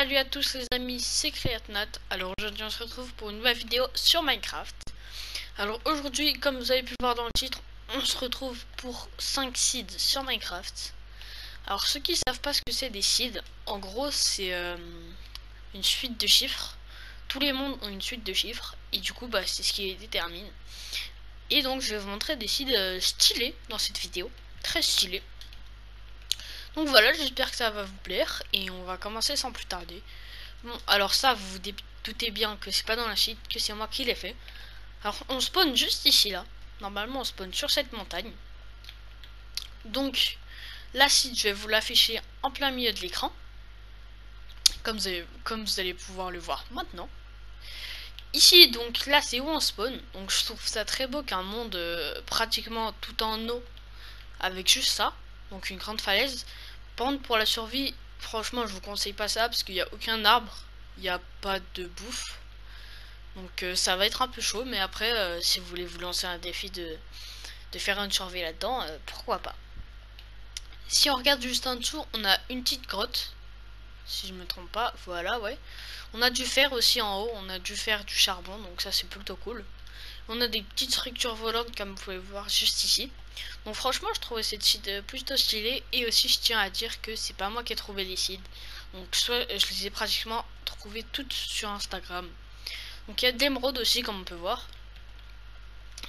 Salut à tous les amis, c'est CreateNat. Alors aujourd'hui on se retrouve pour une nouvelle vidéo sur Minecraft. Alors aujourd'hui, comme vous avez pu voir dans le titre, on se retrouve pour 5 seeds sur Minecraft. Alors ceux qui savent pas ce que c'est des seeds, en gros c'est une suite de chiffres. Tous les mondes ont une suite de chiffres et du coup c'est ce qui les détermine. Et donc je vais vous montrer des seeds stylés dans cette vidéo, très stylés. Donc voilà, j'espère que ça va vous plaire et on va commencer sans plus tarder. Bon, alors ça, vous vous doutez bien que c'est pas dans la sheet, que c'est moi qui l'ai fait. Alors on spawn juste ici là. Normalement on spawn sur cette montagne. Donc la sheet, je vais vous l'afficher en plein milieu de l'écran. Comme vous allez pouvoir le voir maintenant. Ici donc là c'est où on spawn. Donc je trouve ça très beau qu'un monde pratiquement tout en eau. Avec juste ça. Donc une grande falaise. Par contre pour la survie, franchement je vous conseille pas ça parce qu'il n'y a aucun arbre. Il n'y a pas de bouffe. Donc ça va être un peu chaud, mais après si vous voulez vous lancer un défi de faire une survie là-dedans, pourquoi pas. Si on regarde juste en dessous, on a une petite grotte, si je me trompe pas, voilà, ouais. On a du fer aussi en haut, on a du fer, du charbon, donc ça c'est plutôt cool. On a des petites structures volantes comme vous pouvez voir juste ici. Donc franchement je trouvais cette seed plutôt stylée, et aussi je tiens à dire que c'est pas moi qui ai trouvé les seeds. Donc soit je les ai pratiquement trouvées toutes sur Instagram. Donc il y a de l'émeraude aussi comme on peut voir.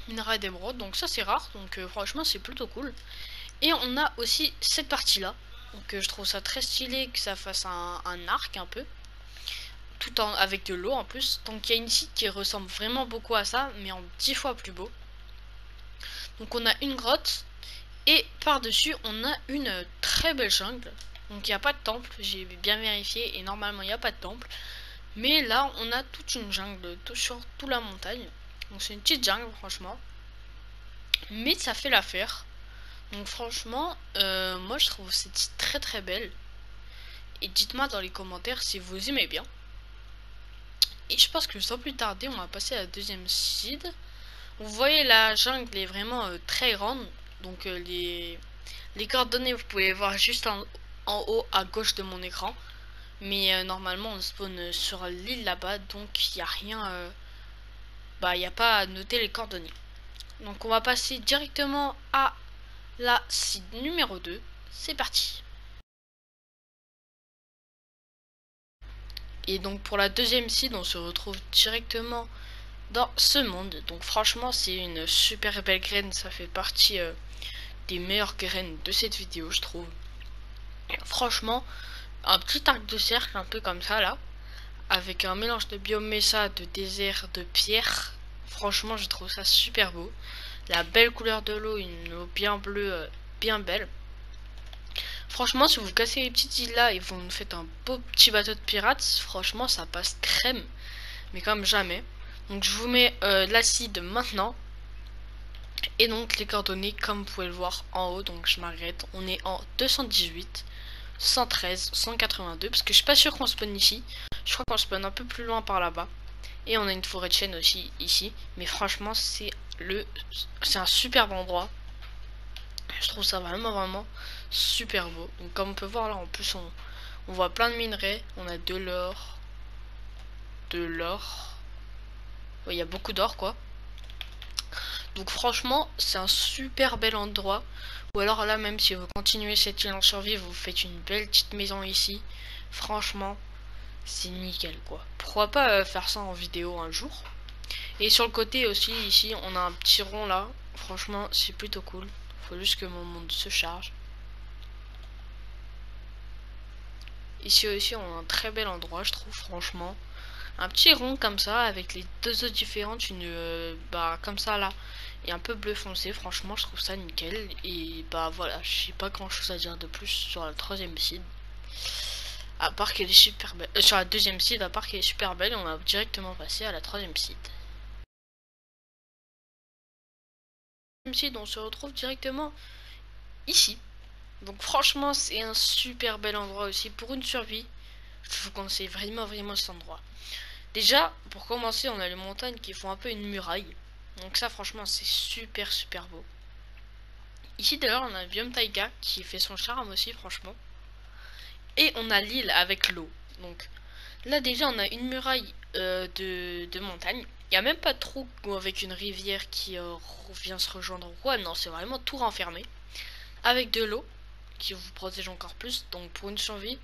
Minerai d'émeraude, donc ça c'est rare, donc franchement c'est plutôt cool. Et on a aussi cette partie là, donc je trouve ça très stylé que ça fasse un arc un peu. Tout en avec de l'eau en plus. Donc il y a une site qui ressemble vraiment beaucoup à ça, mais en 10 fois plus beau. Donc on a une grotte. Et par-dessus on a une très belle jungle. Donc il n'y a pas de temple, j'ai bien vérifié, et normalement il n'y a pas de temple. Mais là on a toute une jungle sur toute la montagne. Donc c'est une petite jungle franchement. Mais ça fait l'affaire. Donc franchement, moi je trouve cette site très très belle. Et dites-moi dans les commentaires si vous aimez bien. Et je pense que sans plus tarder, on va passer à la deuxième seed. Vous voyez la jungle est vraiment très grande. Donc les coordonnées vous pouvez les voir juste en haut à gauche de mon écran. Mais normalement on spawn sur l'île là-bas, donc il n'y a rien, il n'y a pas à noter les coordonnées. Donc on va passer directement à la seed numéro 2. C'est parti. Et donc pour la deuxième seed, on se retrouve directement dans ce monde. Donc franchement c'est une super belle graine, ça fait partie des meilleures graines de cette vidéo je trouve. Franchement, un petit arc de cercle un peu comme ça là, avec un mélange de biomessa, de désert, de pierre. Franchement je trouve ça super beau. La belle couleur de l'eau, une eau bien bleue, bien belle. Franchement, si vous cassez les petites îles là et vous nous faites un beau petit bateau de pirates, franchement ça passe crème, mais comme jamais. Donc je vous mets l'acide maintenant. Et donc les coordonnées comme vous pouvez le voir en haut, donc je m'arrête, on est en 218, 113, 182, parce que je suis pas sûr qu'on spawn ici. Je crois qu'on spawn un peu plus loin par là-bas. Et on a une forêt de chêne aussi ici. Mais franchement c'est un superbe endroit. Je trouve ça vraiment super beau. Donc comme on peut voir là, en plus on voit plein de minerais. On a de l'or. Il y a beaucoup d'or quoi. Donc franchement c'est un super bel endroit. Ou alors là, même si vous continuez cette île en survie, vous faites une belle petite maison ici. Franchement c'est nickel quoi. Pourquoi pas faire ça en vidéo un jour. Et sur le côté aussi ici on a un petit rond là. Franchement c'est plutôt cool. Faut juste que mon monde se charge. Ici aussi on a un très bel endroit je trouve franchement. Un petit rond comme ça avec les deux eaux différentes, une comme ça là et un peu bleu foncé. Franchement je trouve ça nickel. Et voilà, je sais pas grand chose à dire de plus sur la troisième seed. À part qu'elle est super belle. Sur la deuxième seed, à part qu'elle est super belle, on va directement passer à la troisième seed. On se retrouve directement ici. Donc franchement c'est un super bel endroit aussi pour une survie. Je vous conseille vraiment cet endroit. Déjà pour commencer on a les montagnes qui font un peu une muraille. Donc ça franchement c'est super beau. Ici d'ailleurs on a le biome taïga qui fait son charme aussi franchement. Et on a l'île avec l'eau. Donc Là déjà on a une muraille de montagne. Il n'y a même pas de trou avec une rivière qui vient se rejoindre. Ouais, non, c'est vraiment tout renfermé. Avec de l'eau qui vous protège encore plus. Donc pour une survie,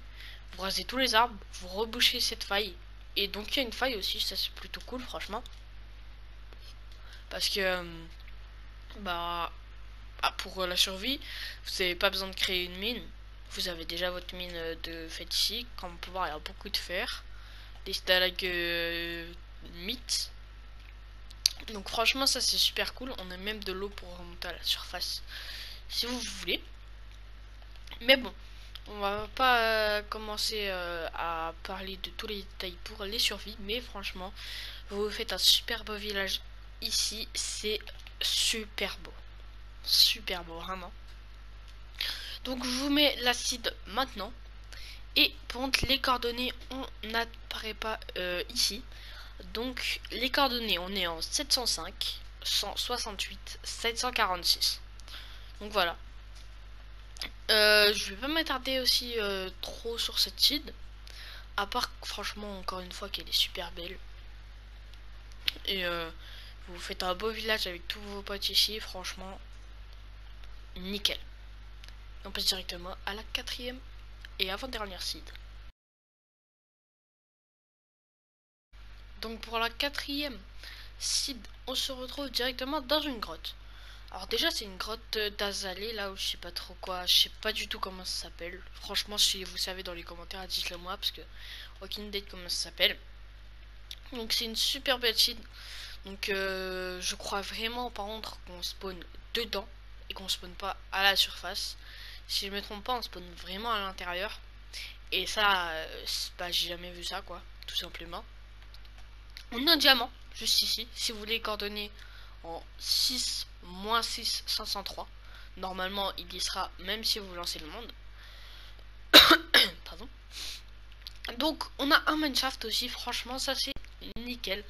vous rasez tous les arbres, vous rebouchez cette faille. Et donc il y a une faille aussi, ça c'est plutôt cool franchement. Parce que bah pour la survie, vous n'avez pas besoin de créer une mine. Vous avez déjà votre mine de fait ici. Comme on peut voir, il y a beaucoup de fer. Des stalagmites. Donc franchement ça c'est super cool. On a même de l'eau pour remonter à la surface si vous voulez. Mais bon, on va pas commencer à parler de tous les détails pour les survies. Mais franchement, vous faites un super beau village ici. C'est super beau. Super beau, vraiment. Donc je vous mets l'acide maintenant. Et pour les coordonnées, on n'apparaît pas ici. Donc les coordonnées, on est en 705, 168, 746. Donc voilà. Je vais pas m'attarder aussi trop sur cette seed. À part franchement encore une fois qu'elle est super belle. Et vous faites un beau village avec tous vos potes ici. Franchement, nickel. On passe directement à la 4e et avant-dernière seed. Donc pour la 4e seed, on se retrouve directement dans une grotte. Alors déjà c'est une grotte d'Azalée là où je sais pas trop quoi, je sais pas du tout comment ça s'appelle. Franchement si vous savez dans les commentaires dites-le moi parce que aucune idée de comment ça s'appelle. Donc c'est une super belle seed. Donc je crois vraiment par contre qu'on spawn dedans et qu'on spawn pas à la surface. Si je me trompe pas on spawn vraiment à l'intérieur. Et ça bah, j'ai jamais vu ça quoi, tout simplement. On a un diamant juste ici si vous voulez coordonner en 6 6 503. Normalement il y sera même si vous lancez le monde. Pardon. Donc on a un mineshaft aussi, franchement ça c'est nickel.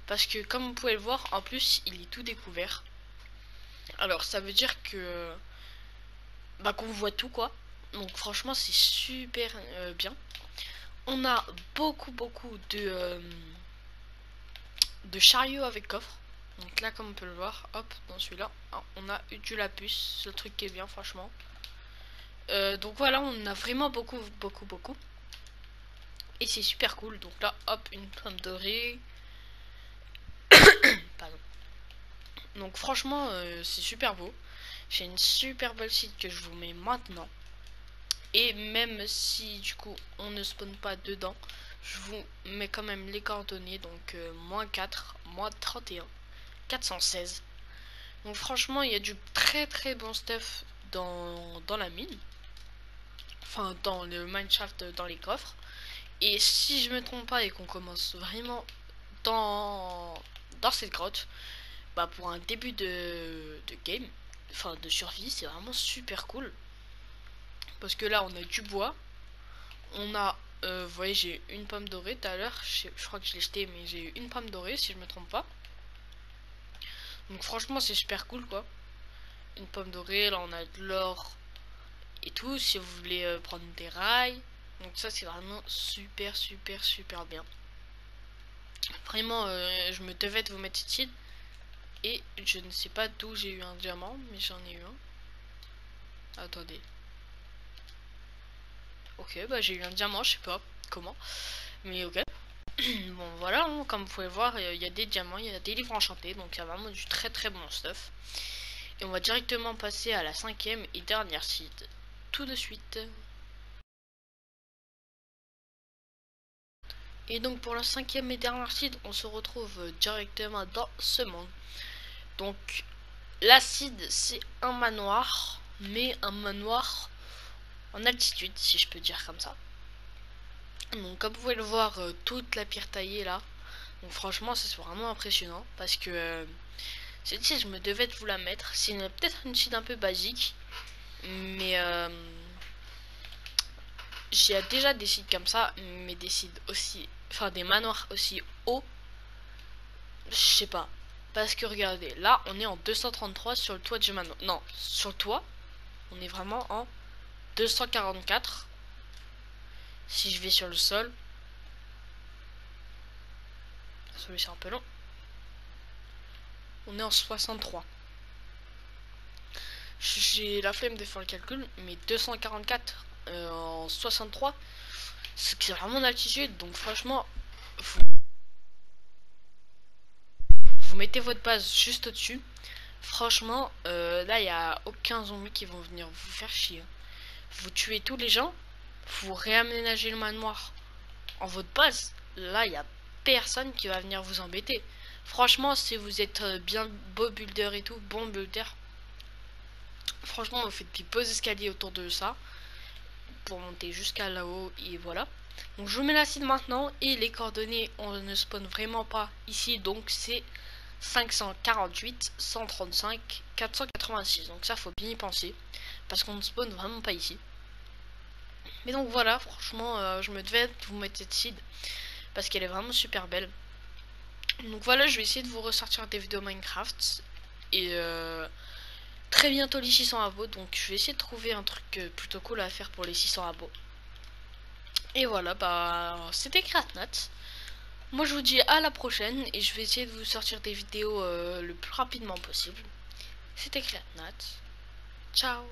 Parce que comme vous pouvez le voir, en plus il est tout découvert. Alors ça veut dire que bah qu'on voit tout quoi. Donc franchement c'est super bien. On a beaucoup de chariots avec coffre. Donc là comme on peut le voir, hop dans celui-là, on a eu du lapis, ce truc qui est bien franchement. Donc voilà, on a vraiment beaucoup. Et c'est super cool. Donc là hop une pomme dorée. Pardon. Donc franchement c'est super beau. J'ai une super belle site que je vous mets maintenant. Et même si du coup on ne spawn pas dedans, je vous mets quand même les coordonnées. Donc moins 4, moins 31, 416. Donc franchement il y a du très bon stuff dans la mine. Enfin dans le mineshaft, dans les coffres. Et si je me trompe pas et qu'on commence vraiment dans cette grotte, bah pour un début de game, enfin de survie, c'est vraiment super cool. Parce que là on a du bois. On a, vous voyez j'ai une pomme dorée tout à l'heure. Je crois que je l'ai jeté mais j'ai eu une pomme dorée si je me trompe pas. Donc franchement c'est super cool quoi. Une pomme dorée, là on a de l'or et tout. Si vous voulez prendre des rails. Donc ça c'est vraiment super bien. Vraiment je me devais de vous mettre ici. Et je ne sais pas d'où j'ai eu un diamant, mais j'en ai eu un. Attendez. Ok, bah j'ai eu un diamant, je sais pas comment. Mais ok. Bon voilà, hein, comme vous pouvez voir, il y a des diamants, il y a des livres enchantés. Donc il y a vraiment du très bon stuff. Et on va directement passer à la 5e et dernière seed. Tout de suite. Et donc pour la 5e et dernière seed, on se retrouve directement dans ce monde. Donc l'acide c'est un manoir, mais un manoir en altitude si je peux dire comme ça. Donc comme vous pouvez le voir, toute la pierre taillée là. Donc franchement ça c'est vraiment impressionnant. Parce que cette seed je me devais de vous la mettre. C'est peut-être une seed un peu basique. Mais j'ai déjà des seeds comme ça. Mais des seeds aussi, enfin des manoirs aussi hauts, je sais pas. Parce que regardez, là on est en 233 sur le toit du manoir. Non, sur le toit on est vraiment en 244. Si je vais sur le sol, Désolé, c'est un peu long. On est en 63. J'ai la flemme de faire le calcul, mais 244 en 63, c'est vraiment d'altitude. Donc franchement, vous mettez votre base juste au-dessus. Franchement, là, il n'y a aucun zombie qui vont venir vous faire chier. Vous tuez tous les gens, vous réaménagez le manoir en votre base. Là, il n'y a personne qui va venir vous embêter. Franchement, si vous êtes bien beau builder et tout, bon builder, franchement, vous faites des beaux escaliers autour de ça pour monter jusqu'à là-haut et voilà. Donc je vous mets la cible maintenant et les coordonnées, on ne spawn vraiment pas ici, donc c'est 548, 135, 486. Donc ça, faut bien y penser parce qu'on ne spawn vraiment pas ici. Mais donc voilà, franchement, je me devais vous mettre cette seed parce qu'elle est vraiment super belle. Donc voilà, je vais essayer de vous ressortir des vidéos Minecraft et très bientôt les 600 abos. Donc je vais essayer de trouver un truc plutôt cool à faire pour les 600 abos. Et voilà, bah c'était Kratnat. Moi je vous dis à la prochaine et je vais essayer de vous sortir des vidéos le plus rapidement possible. C'était Kratnat. Ciao.